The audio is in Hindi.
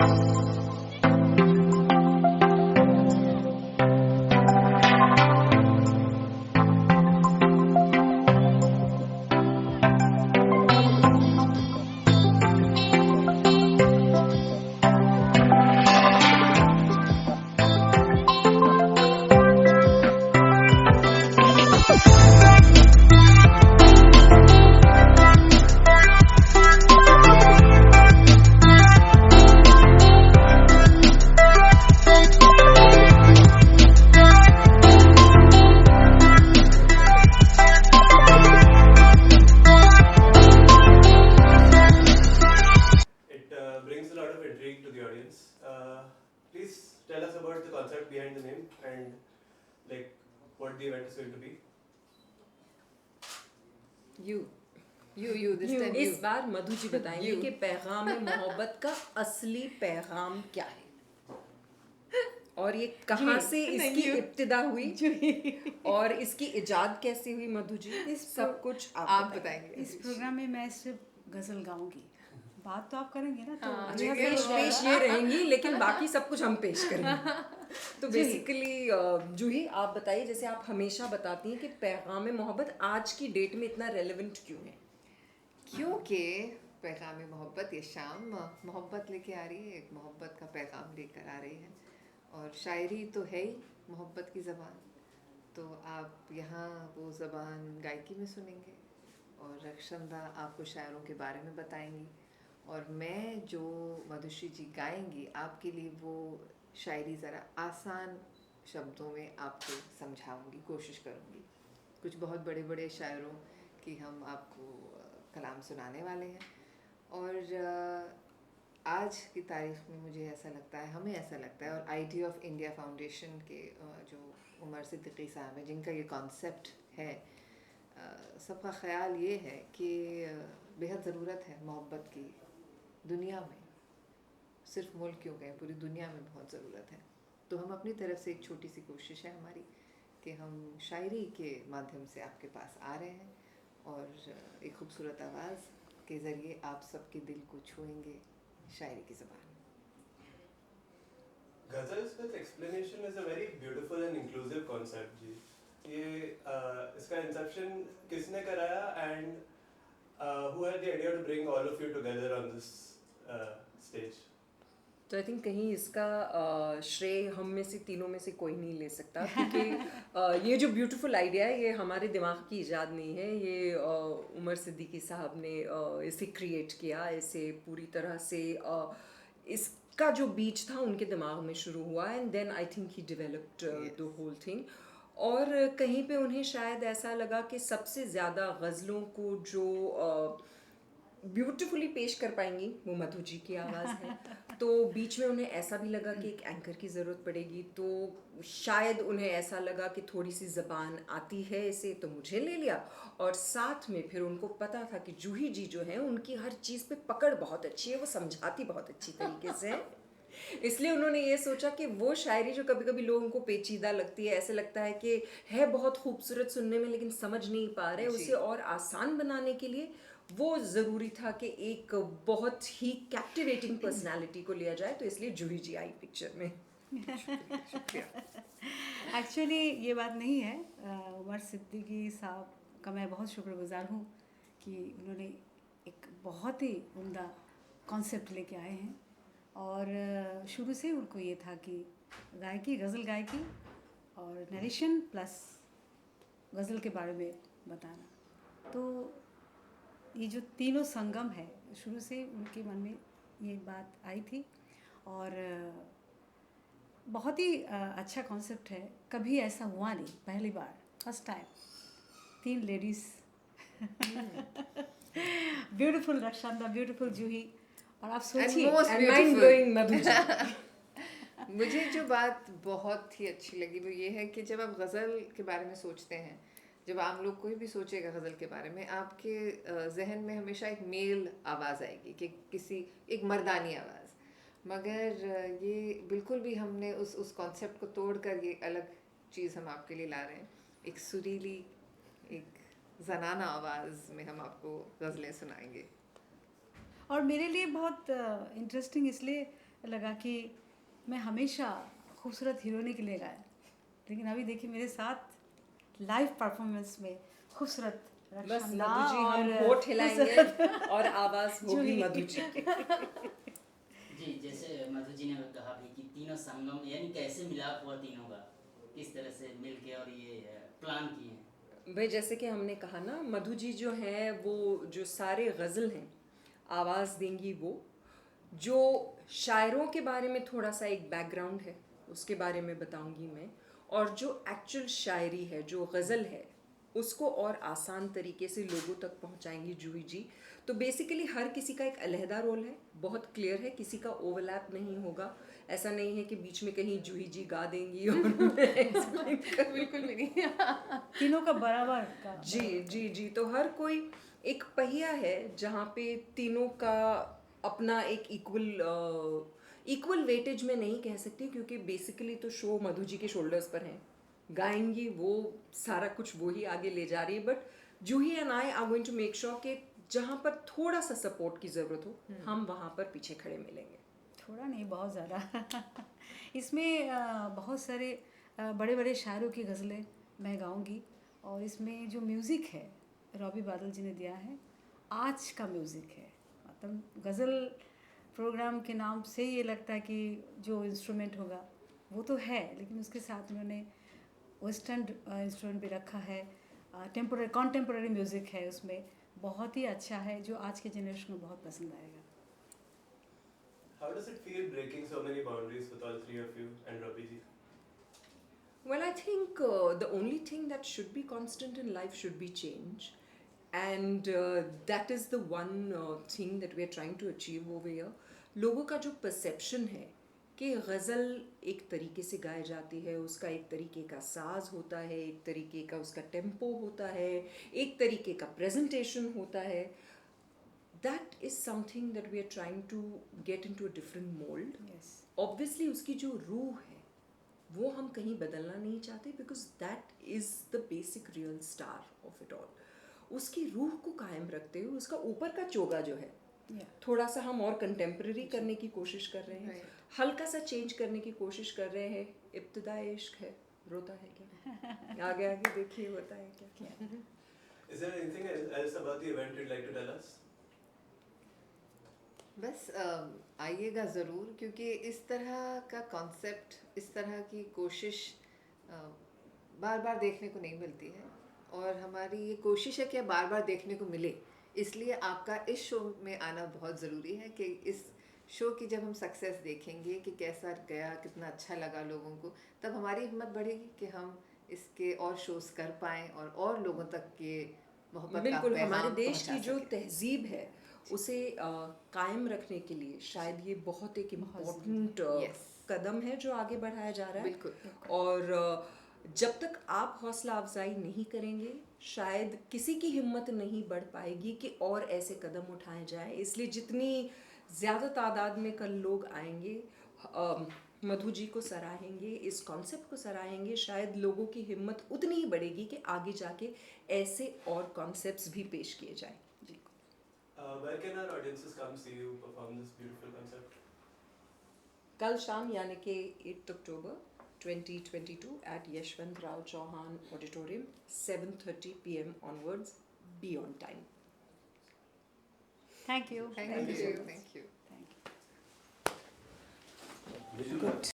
It brings a lot of intrigue to the audience. Please tell us about the concept behind the name and like what the event is going to be. You you this time इस बार मधु जी बताएंगे You. कि पैगाम मोहब्बत का असली पैगाम क्या है और ये कहाँ से इसकी इब्तिदा हुई और इसकी इजाद कैसे हुई। मधु जी सब कुछ आप बताएंगे। इस प्रोग्राम में मैं सिर्फ गजल गाऊंगी, बात तो आप करेंगे ना, तो हाँ, अच्छा पेश सा- पेश ये रहेंगी लेकिन बाकी सब कुछ हम पेश करेंगे। तो बेसिकली जूही आप बताइए, जैसे आप हमेशा बताती हैं कि पैगाम मोहब्बत आज की डेट में इतना रेलेवेंट क्यों है। क्योंकि पैगाम मोहब्बत ये शाम मोहब्बत लेके आ रही है, एक मोहब्बत का पैगाम लेकर आ रही है और शायरी तो है ही मोहब्बत की ज़बान। तो आप यहाँ वो ज़बान गायकी में सुनेंगे और रक्षंदा आपको शायरों के बारे में बताएंगी और मैं जो मधुश्री जी गाएंगी आपके लिए वो शायरी ज़रा आसान शब्दों में आपको समझाऊंगी, कोशिश करूंगी। कुछ बहुत बड़े बड़े शायरों की हम आपको कलाम सुनाने वाले हैं और आज की तारीख में मुझे ऐसा लगता है, हमें ऐसा लगता है और आईडी ऑफ इंडिया फाउंडेशन के जो उमर सिद्दीकी साहब हैं जिनका ये कॉन्सेप्ट है, सबका ख्याल ये है कि बेहद ज़रूरत है मोहब्बत की दुनिया में, सिर्फ मुल्क क्यों गए पूरी दुनिया में बहुत ज़रूरत है। तो हम अपनी तरफ से एक छोटी सी कोशिश है हमारी कि हम शायरी के माध्यम से आपके पास आ रहे हैं और एक खूबसूरत आवाज़ के ज़रिए आप सबके दिल को छुएंगे शायरी की ज़बान। Ghazals with explanation is a very beautiful and inclusive concept जी। ये इसका इंसेप्शन किसने कराया and who had the idea to bring all of you together on this stage? तो आई थिंक कहीं इसका श्रेय हम में से तीनों में से कोई नहीं ले सकता, क्योंकि ये जो ब्यूटीफुल आइडिया है ये हमारे दिमाग की इजाद नहीं है, ये उमर सिद्दीकी साहब ने इसे क्रिएट किया, इसे पूरी तरह से इसका जो बीज था उनके दिमाग में शुरू हुआ and then I think he developed the whole thing. और कहीं पे उन्हें शायद ऐसा लगा कि सबसे ज़्यादा गज़लों को जो ब्यूटीफुली पेश कर पाएंगी वो मधु जी की आवाज़ है। तो बीच में उन्हें ऐसा भी लगा कि एक एंकर की ज़रूरत पड़ेगी, तो शायद उन्हें ऐसा लगा कि थोड़ी सी ज़बान आती है इसे, तो मुझे ले लिया। और साथ में फिर उनको पता था कि जूही जी जो हैं उनकी हर चीज़ पे पकड़ बहुत अच्छी है, वो समझाती बहुत अच्छी तरीके से है, इसलिए उन्होंने ये सोचा कि वो शायरी जो कभी कभी लोगों को पेचीदा लगती है, ऐसे लगता है कि है बहुत खूबसूरत सुनने में लेकिन समझ नहीं पा रहे, उसे और आसान बनाने के लिए वो ज़रूरी था कि एक बहुत ही कैप्टिवेटिंग पर्सनालिटी को लिया जाए, तो इसलिए जूही जी आई पिक्चर में। एक्चुअली ये बात नहीं है, उमर सिद्दीकी साहब का मैं बहुत शुक्रगुजार हूँ कि उन्होंने एक बहुत ही उम्दा कॉन्सेप्ट लेके आए हैं और शुरू से उनको ये था कि गायकी, गज़ल गायकी और नरेशन प्लस गज़ल के बारे में बताना। तो ये जो तीनों संगम है, शुरू से उनके मन में ये बात आई थी और बहुत ही अच्छा कॉन्सेप्ट है। कभी ऐसा हुआ नहीं, पहली बार, first time 3 ladies, beautiful Rakshanda, beautiful Juhi, और आप सोचिए most And mind blowing Madhu ji. मुझे जो बात बहुत ही अच्छी लगी वो ये है कि जब आप गज़ल के बारे में सोचते हैं, जब आम लोग कोई भी सोचेगा गज़ल के बारे में, आपके जहन में हमेशा एक मेल आवाज़ आएगी कि किसी एक मर्दानी आवाज़, मगर ये बिल्कुल भी हमने उस कॉन्सेप्ट को तोड़कर ये अलग चीज़ हम आपके लिए ला रहे हैं। एक सुरीली, एक जनाना आवाज़ में हम आपको गज़लें सुनाएंगे। और मेरे लिए बहुत इंटरेस्टिंग इसलिए लगा कि मैं हमेशा खूबसूरत हीरोइनी के लिए गाया, लेकिन अभी देखिए मेरे साथ लाइव परफॉर्मेंस में खूबसूरत बस रक्षांदा मधु जी हम और होठ हिलाएंगे खूबसूरत और आवाज होगी जूही। मधु जी की। जी, जैसे मधु जी ने कहा भी कि तीनों संगम यानी कैसे मिलाप हुआ तीनों का, किस तरह से मिलके और ये प्लान किए हैं। भाई जैसे कि हमने कहा ना, मधु जी जो है वो जो सारे गज़ल हैं आवाज़ देंगी वो, जो शायरों के बारे में थोड़ा सा एक बैकग्राउंड है उसके बारे में बताऊंगी मैं, और जो एक्चुअल शायरी है जो गज़ल है उसको और आसान तरीके से लोगों तक पहुंचाएंगी जूही जी। तो बेसिकली हर किसी का एक अलहदा रोल है, बहुत क्लियर है, किसी का ओवरलैप नहीं होगा। ऐसा नहीं है कि बीच में कहीं जूही जी गा देंगी और मैं explain करूं। बिल्कुल भी नहीं। तीनों का बराबर का जी जी जी, तो हर कोई एक पहिया है जहाँ पे तीनों का अपना एक इक्वल वेटेज में नहीं कह सकती, क्योंकि बेसिकली तो शो मधु जी के शोल्डर्स पर है, गाएंगी वो, सारा कुछ वो ही आगे ले जा रही है, but Juhi and I are going to make sure कि जहाँ पर थोड़ा सा सपोर्ट की ज़रूरत हो हम वहाँ पर पीछे खड़े मिलेंगे। थोड़ा नहीं, बहुत ज़्यादा। इसमें बहुत सारे बड़े बड़े शायरों की गज़लें मैं गाऊंगी, और इसमें जो म्यूज़िक है रॉबी बादल जी ने दिया है, आज का म्यूज़िक है। मतलब गज़ल प्रोग्राम के नाम से ये लगता है कि जो इंस्ट्रूमेंट होगा वो तो है, लेकिन उसके साथ उन्होंने वेस्टर्न इंस्ट्रूमेंट भी रखा है, टेम्पोररी कॉन्टेम्पोररी म्यूज़िक है उसमें, बहुत ही अच्छा है, जो आज के जनरेशन को बहुत पसंद आएगा। How does it feel breaking so many boundaries with all three of you and Rabi ji? Well, I think the only thing that should be constant in life should be change. And that is the one thing that we are trying to achieve over here. लोगों का जो perception है कि गज़ल एक तरीके से गाई जाती है, उसका एक तरीके का साज होता है, एक तरीके का उसका टेम्पो होता है, एक तरीके का प्रेजेंटेशन होता है, that is something that we are trying to get into a different mold. Yes. Obviously उसकी जो रूह है वो हम कहीं बदलना नहीं चाहते, because that is the basic real star of it all. उसकी रूह को कायम रखते हुए उसका ऊपर का चोगा जो है थोड़ा सा हम और कंटेम्प्रेरी करने की कोशिश कर रहे हैं, हल्का सा चेंज करने की कोशिश कर रहे हैं। इब्तिदाई इश्क है, रोता है क्या, आगे आगे देखिए होता है क्या। Is there anything else about the event you'd like to tell us? बस आइएगा ज़रूर, क्योंकि इस तरह का कॉन्सेप्ट, इस तरह की कोशिश बार बार देखने को नहीं मिलती है, और हमारी ये कोशिश है कि बार बार देखने को मिले। इसलिए आपका इस शो में आना बहुत ज़रूरी है कि इस शो की जब हम सक्सेस देखेंगे कि कैसा गया, कितना अच्छा लगा लोगों को, तब हमारी हिम्मत बढ़ेगी कि हम इसके और शोज़ कर पाएँ और लोगों तक के मोहब्बत का बिल्कुल, पैगाम हमारे देश पहुंचा की जो सकें। तहजीब है उसे कायम रखने के लिए शायद ये बहुत एक इम्पोर्टेंट Yes. कदम है जो आगे बढ़ाया जा रहा है। बिल्कुल। और जब तक आप हौसला अफजाई नहीं करेंगे शायद किसी की हिम्मत नहीं बढ़ पाएगी कि और ऐसे कदम उठाए जाएं। इसलिए जितनी ज़्यादा तादाद में कल लोग आएंगे, मधु जी को सराहेंगे, इस कॉन्सेप्ट को सराहेंगे, शायद लोगों की हिम्मत उतनी ही बढ़ेगी कि आगे जाके ऐसे और कॉन्सेप्ट्स भी पेश किए जाएं। Where can our audiences come see you perform this beautiful concept? कल शाम यानी कि 8 अक्टूबर 2022 at Yashwant Rao Chauhan auditorium 7:30 PM onwards. Be on time. Thank you. Thank you. so much. Thank you. Thank you. Good.